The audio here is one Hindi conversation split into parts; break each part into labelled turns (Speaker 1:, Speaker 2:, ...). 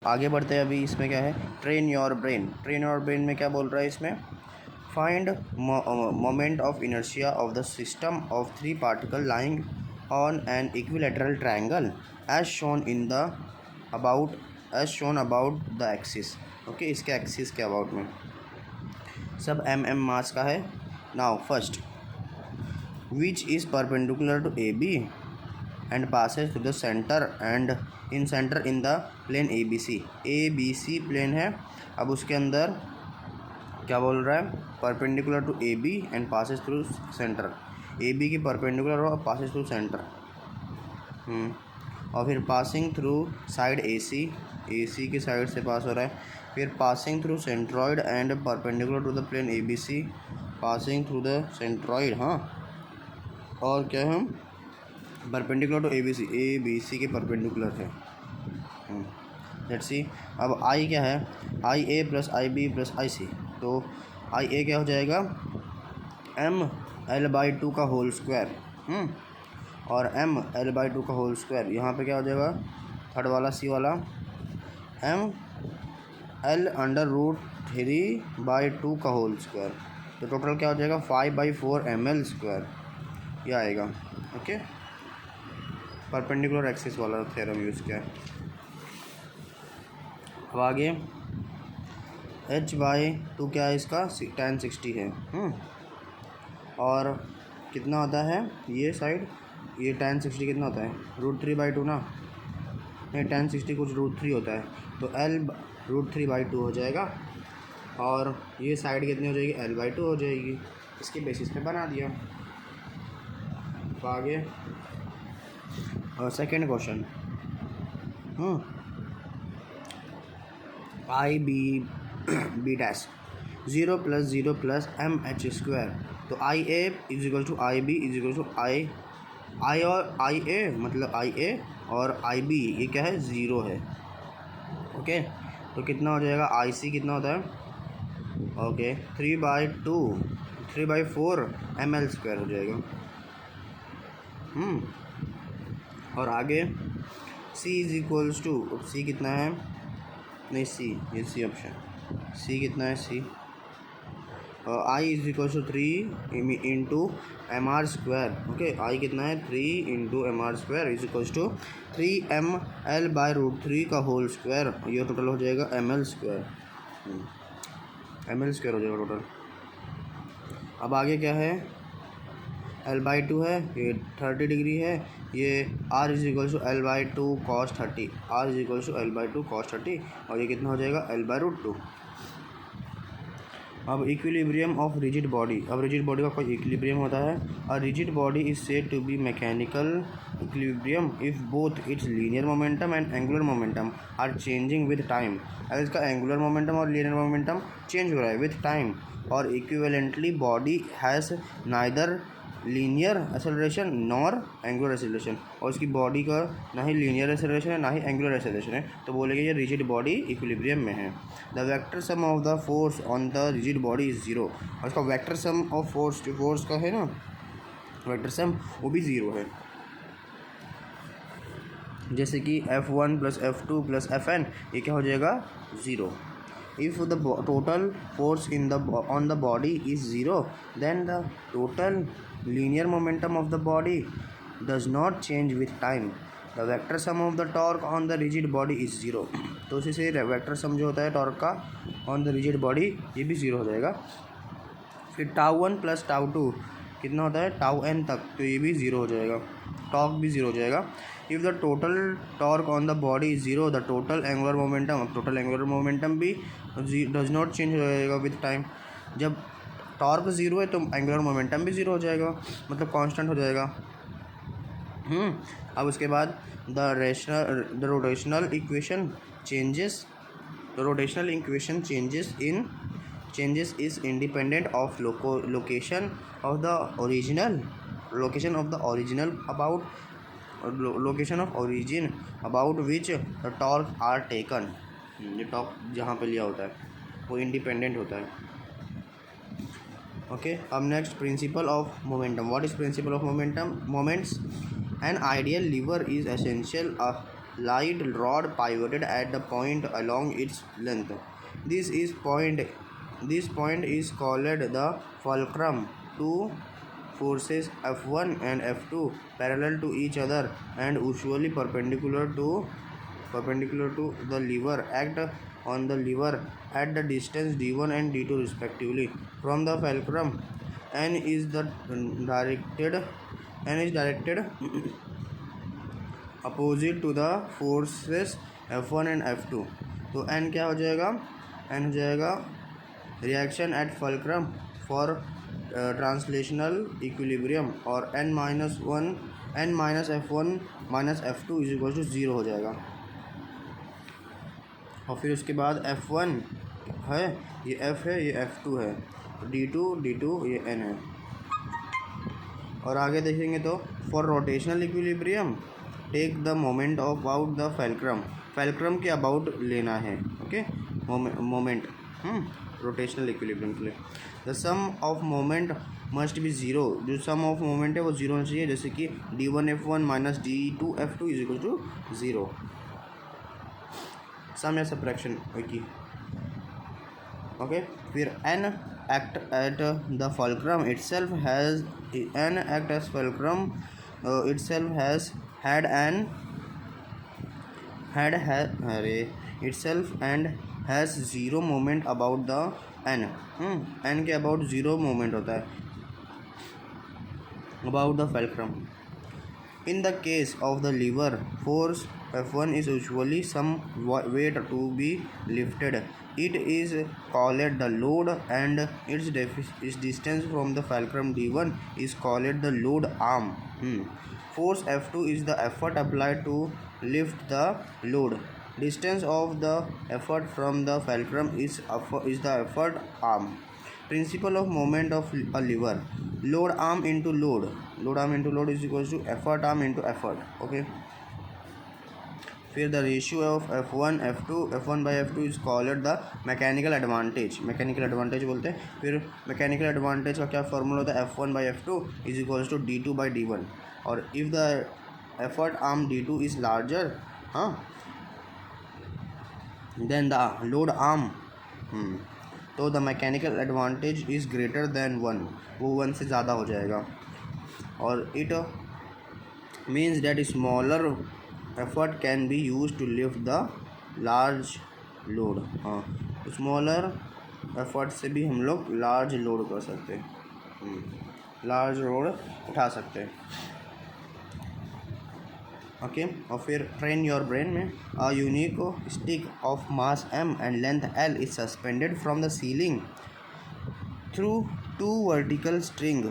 Speaker 1: आगे बढ़ते हैं। अभी इसमें क्या है, train your brain. Train your brain में क्या बोल रहा है इसमें, find moment of inertia of the system of 3 particle lying on an equilateral triangle as shown in the about the axis. Okay, इसके एक्सिस के अबाउट में सब एम मास का है। Now first, which is perpendicular to A B and passes through the centre and in centre in the plane A B C plane है। अब उसके अंदर क्या बोल रहा है, perpendicular to A B and passes through centre. A B की परपेंडिकुलर और पासेज थ्रू सेंटर, और फिर passing through side A C की साइड से पास हो रहा है। फिर passing through centroid and perpendicular to the plane A B C, passing through the centroid. हाँ, और क्या है, perpendicular to A B C के परपेंडिकुलर है। लेट्स सी। अब आई क्या है, आई ए प्लस आई बी प्लस आई सी। तो आई ए क्या हो जाएगा, ml/2 का होल स्क्वायर, और ml/2 का होल स्क्वायर। यहाँ पे क्या हो जाएगा, थर्ड वाला सी वाला, ml/√3/2 का होल स्क्वायर। तो टोटल क्या हो जाएगा, 5/4 ml स्क्वायर, ये आएगा। ओके, परपेंडिकुलर एक्सिस वाला थ्योरम यूज़ किया है। अब आगे h/2 क्या है इसका, tan 60 है। और कितना होता है ये साइड, ये tan 60 कितना होता है, √3/2 ना, नहीं tan 60 कुछ √3 होता है, तो l√3/2 हो जाएगा। और ये साइड कितनी हो जाएगी, l/2 हो जाएगी। इसके बेसिस पे बना दिया। तो आगे second question, I B dash 0 + 0 + mh²। तो I A is equal to I B is equal to I और आई ए, मतलब आई ए और आई बी ये क्या है, 0 है। ओके, तो कितना हो जाएगा, आई सी कितना होता है, ओके 3/4 ml² हो जाएगा। और आगे C इज इक्वल्स टू, सी कितना है, नहीं सी, ये सी ऑप्शन, सी कितना है, C I is equals to 3 into mr²। Okay, I कितना है, 3 into mr² is equals to 3ml/√3 का होल स्क्वायर। ये टोटल हो जाएगा ml², ml² हो जाएगा टोटल। अब आगे क्या है, l/2 है, ये 30 डिग्री है, ये r is equal to l/2 cos 30, r is equal to l/2 cos 30, और ये कितना हो जाएगा, l/√2। अब इक्विलिब्रियम ऑफ रिजिड बॉडी। अब रिजिड बॉडी का कोई इक्विलिब्रियम होता है। A rigid body is said to be mechanical equilibrium if both its linear momentum and angular momentum are changing with time. अगर इसका एंगुलर मोमेंटम और लीनियर मोमेंटम चेंज हो रहा है विद टाइम, और equivalently body has neither linear acceleration nor angular acceleration, और इसकी बॉडी का ना ही लीनियर एक्सेलरेशन है ना ही एंगुलर एक्सेलरेशन है, तो बोलेंगे ये रिजिड बॉडी इक्विलिब्रियम में है। The vector sum of the force on the rigid body is 0, और इसका वेक्टर सम ऑफ फोर्स, जो फोर्स का है ना वेक्टर सम, वो भी 0 है। जैसे कि F1 + F2 + Fn, ये क्या हो जाएगा, 0। If the total force on the body is 0, then the total linear momentum of the body does not change with time. The vector sum of the torque on the rigid body is 0. तो उसी से वेक्टर सम जो होता है टॉर्क का ऑन द रिजिड बॉडी, ये भी 0 हो जाएगा। फिर τ1 + τ2 कितना होता है, τn तक, तो ये भी 0 हो जाएगा, टॉर्क भी 0 हो जाएगा। If the total torque on the body is 0, the total angular momentum, total angular momentum भी डज नॉट चेंज हो जाएगा विद टाइम। जब टॉर्क 0 है तो एंगुलर मोमेंटम भी 0 हो जाएगा, मतलब कांस्टेंट हो जाएगा। अब उसके बाद the rotational equation changes, the rotational equation changes is independent of location of the original about which the torque are taken। ये टॉर्क जहाँ पे लिया होता है वो इंडिपेंडेंट होता है। ओके, अब next principle of momentum. What is principle of momentum? Moments an ideal lever is essential light rod pivoted at the point along its length. This is point this point is called the fulcrum. Two forces F1 and F2 parallel to each other and usually perpendicular to the lever act on the lever at the distance d1 and d2 respectively from the fulcrum. N is directed opposite to the forces F1 and F2. तो N क्या हो जाएगा? N हो जाएगा reaction at fulcrum for translational equilibrium और n minus F1 minus F2 is equal to 0 हो जाएगा. और फिर उसके बाद F1 है, ये F है, ये F2 है, D2 ये N है. और आगे देखेंगे तो for rotational equilibrium take the moment about the fulcrum के अबाउट लेना है. ओके, मोमेंट रोटेशनल इक्विलिब्रियम के लिए the sum of moment must be zero. जो सम ऑफ मोमेंट है वो ज़ीरो होना चाहिए, जैसे कि d1f1 minus d2f2 is equal to zero. Sum या सब्ट्रैक्शन की. ओके, फिर n act at the fulcrum itself has n act as fulcrum itself has had itself and has zero moment about the n. n के अबाउट ज़ीरो मोमेंट होता है about the fulcrum. In the case of the lever, force F1 is usually some weight to be lifted. It is called the load and its distance from the fulcrum d1 is called the load arm. Force F2 is the effort applied to lift the load. Distance of the effort from the fulcrum is the effort arm. Principle of moment of a lever. Load arm into load is equals to effort arm into effort. Okay, फिर the ratio of F1 by F2 is called the mechanical advantage बोलते हैं. फिर mechanical advantage का क्या फॉर्मूला होता है? F1 by F2 is equals to D2 by D1. और if the effort arm D2 is larger, then the load arm, तो the mechanical advantage is greater than 1, वो 1 से ज़्यादा हो जाएगा. और it means that smaller effort can be use to lift the large load. Smaller effort से भी हम लोग लार्ज लोड कर सकते हैं, लार्ज लोड उठा सकते हैं. ओके, और फिर ट्रेन योर ब्रेन में a unique stick of mass m and length l is suspended from the ceiling through 2 vertical string.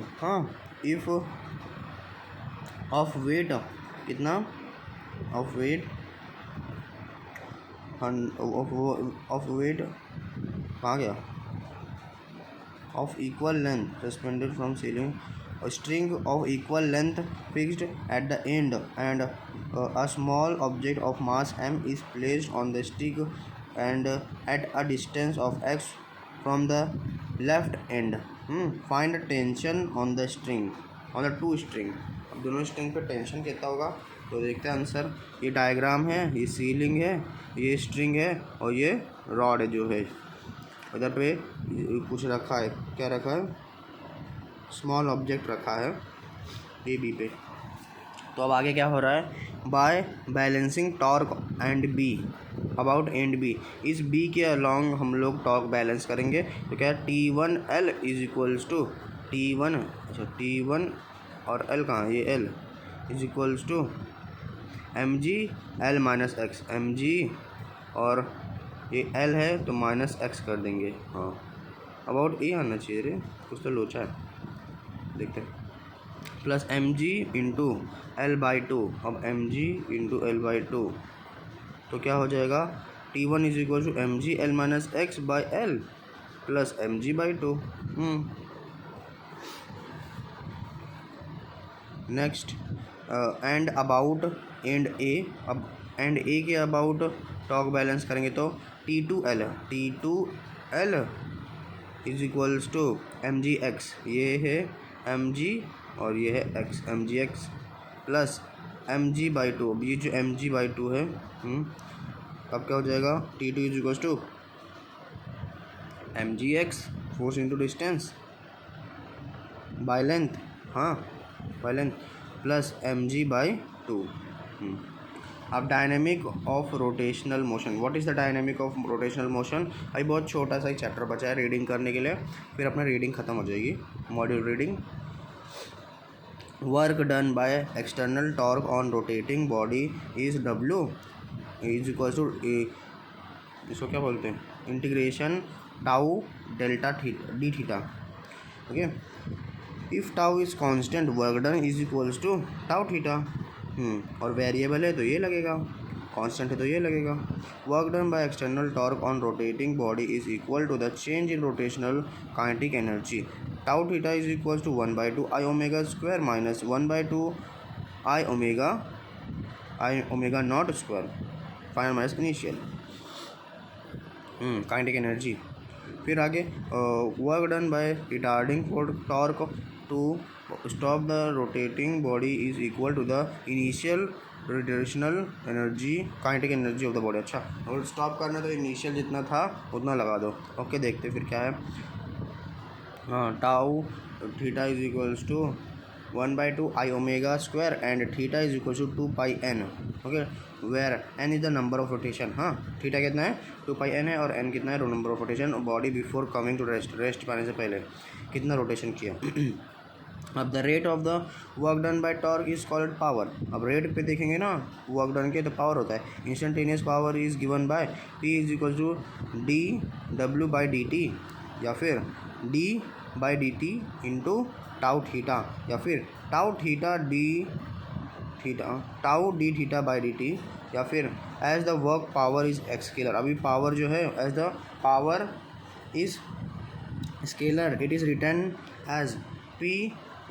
Speaker 1: If of weight कितना ऑफ वेट कहाँ गया? Of equal length suspended from ceiling. A string of equal length fixed at the end and a small object of mass m is placed on the stick and at a distance of x from the left end. Find tension on the string, on the 2 string. अब दोनों स्ट्रिंग पे टेंशन कितना होगा तो देखते हैं आंसर. ये डायग्राम है, ये सीलिंग है, ये स्ट्रिंग है और ये रॉड है जो है. इधर पे कुछ रखा है, क्या रखा है? स्मॉल ऑब्जेक्ट रखा है ए बी पे. तो अब आगे क्या हो रहा है? By balancing torque end B about end B, इस बी के अलॉन्ग हम लोग टॉर्क बैलेंस करेंगे. तो क्या है? T1L is equals to T1, अच्छा T1 और L कहाँ है? ये L is equals to mg L minus x. mg और ये L है तो माइनस एक्स कर देंगे. अबाउट ए आना चाहिए रे, कुछ तो लोचा है, देखते हैं. Plus mg into L by two. अब mg into L by two तो क्या हो जाएगा? T1 is equal to mg L minus X by L plus mg by two. Next end about end A. अब एंड ए के अबाउट टॉर्क बैलेंस करेंगे तो T2L is equals to mg x. ये है mg और ये है x, mg x plus mg/2, अब ये जो mg/2 है तब क्या हो जाएगा, T2 is equal to mgx force into distance by length, हाँ बाय लेंथ, प्लस mg/2। अब dynamic of rotational motion, what is the dynamic of rotational motion. भाई बहुत छोटा सा ही चैप्टर बचा है रीडिंग करने के लिए, फिर अपना रीडिंग ख़त्म हो जाएगी, module reading. Work done by external torque on rotating body is W is equal to, इसको क्या बोलते हैं, integration tau delta D theta. Okay, if tau is constant work done is equals to tau theta. और वेरिएबल है तो ये लगेगा, कांस्टेंट है तो ये लगेगा। Work done by external torque on rotating body is equal to the change in rotational kinetic energy. Tau theta is equal to 1/2 I omega square minus 1/2 I omega not square, final minus initial kinetic energy. फिर आगे work done by retarding for torque to stop the rotating body is equal to the initial rotational energy kinetic energy of the body. अच्छा, और स्टॉप करना तो इनिशियल जितना था उतना लगा दो। ओके, देखते फिर क्या है। हाँ, tau theta is equals to 1/2 I omega square and theta is equal to 2πn। Okay, where n is the number of rotation. हाँ, थीटा कितना है 2πn है, और n कितना है number of rotation body before coming to rest पाने से पहले कितना रोटेशन किया। अब the rate of the work done by torque is called power. अब रेट पे देखेंगे ना, वर्क डन के तो पावर होता है। Instantaneous power is given by P is equal to dW/dt, या फिर d/dt इंटू टाउ थीटा, या फिर tau theta tau D theta by D T, या फिर as the work power is scalar. अभी पावर जो है as the power is scalar, it is written as P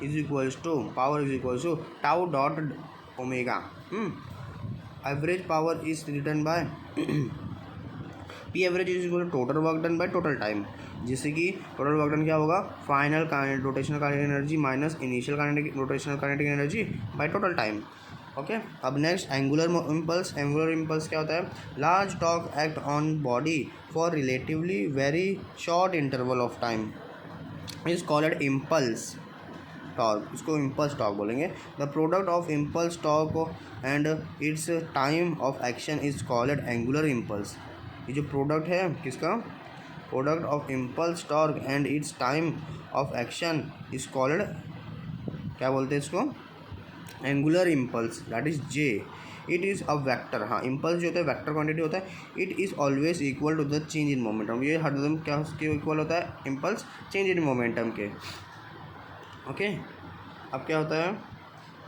Speaker 1: is equals to power is equals to tau dot omega. Average power is written by P average is equal to total work done by total time, जिससे कि टोटल वर्क डन क्या होगा, final rotational kinetic energy minus initial rotational kinetic energy by total time. Okay, अब next angular impulse. Angular impulse क्या होता है, large torque act on body for relatively very short interval of time is called impulse torque, इसको इम्पल्स टॉर्क बोलेंगे। The product of impulse torque and its time of action is called angular impulse. ये जो प्रोडक्ट है किसका, product of impulse torque and its time of action is called, क्या बोलते हैं इसको, angular impulse, that is J। It is a vector. हाँ, इम्पल्स जो होता है वेक्टर क्वांटिटी होता है। It is always equal to the change in momentum, ये हरदम क्या उसके इक्वल होता है, इम्पल्स चेंज इन मोमेंटम के। ओके, अब क्या होता है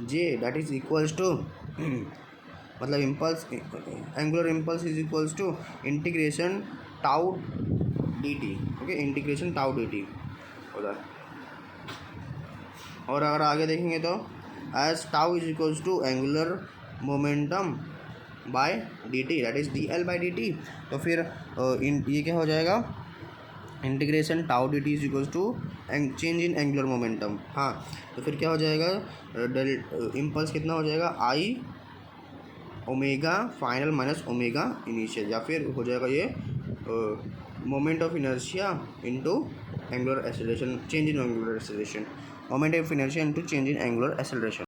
Speaker 1: J, that is equals to मतलब impulse, angular impulse is equals to integration tau dt। Okay, integration tau dt होता है। और अगर आगे देखेंगे तो as tau is equals to angular momentum by dt, that is dL/dt। तो फिर ये क्या हो जाएगा, integration tau dt is equals to change in angular momentum. हाँ, तो फिर क्या हो जाएगा, इम्पल्स कितना हो जाएगा, I omega final minus omega initial, या फिर हो जाएगा ये moment of inertia into angular acceleration, change in angular acceleration, moment of inertia into change in angular acceleration.